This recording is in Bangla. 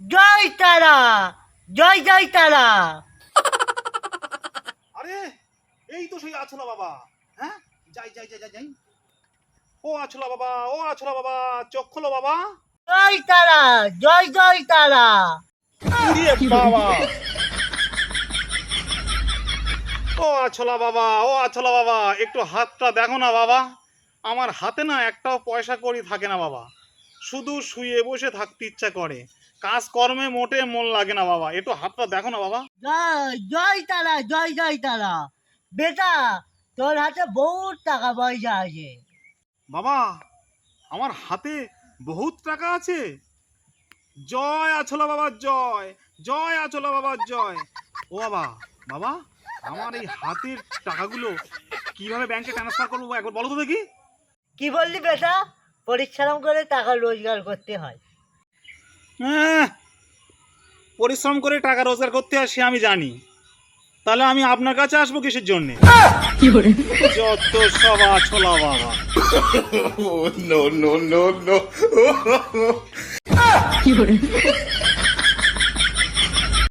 জয় তারা, জয় জয় তারা। আরে এই তো সেই আছলা বাবা। হ্যাঁ, যাই যাই যাই যাই যাই। ও আছলা বাবা, ও আছলা বাবা, চোখ খোলো বাবা। জয় তারা, জয় জয় তারা। উড়িয়ে বাবা। ও আছলা বাবা, ও আছলা বাবা, একটু হাতটা দেখো না বাবা। আমার হাতে না একটাও পয়সা কড়ি থাকে না বাবা, শুধু শুয়ে বসে থাকতে ইচ্ছা করে, কাজকর্মে মোটে মন লাগে না বাবা, একটু হাতটা দেখো না বাবা। জয় জয় তারা, জয় জয় তারা। বেটা, তোর হাতে বহুত টাকা পয়সা আছে। বাবা, আমার হাতে বহুত টাকা আছে। জয় আছলা বাবা, জয় জয় আছলা বাবা, জয়। ও বাবা, বাবা, আমার এই হাতের টাকাগুলো কিভাবে ব্যাংকে ট্রান্সফার করবো একবার বলো তো দেখি। কি বললি বেটা? পরিশ্রম করে টাকা রোজগার করতে হয়। হ্যাঁ, পরিশ্রম করে টাকা রোজগার করতে হয় সে আমি জানি, তাহলে আমি আপনার কাছে আসবো কিসের জন্য? যত সব আছলা বাবা। Oh, no, no, no, no.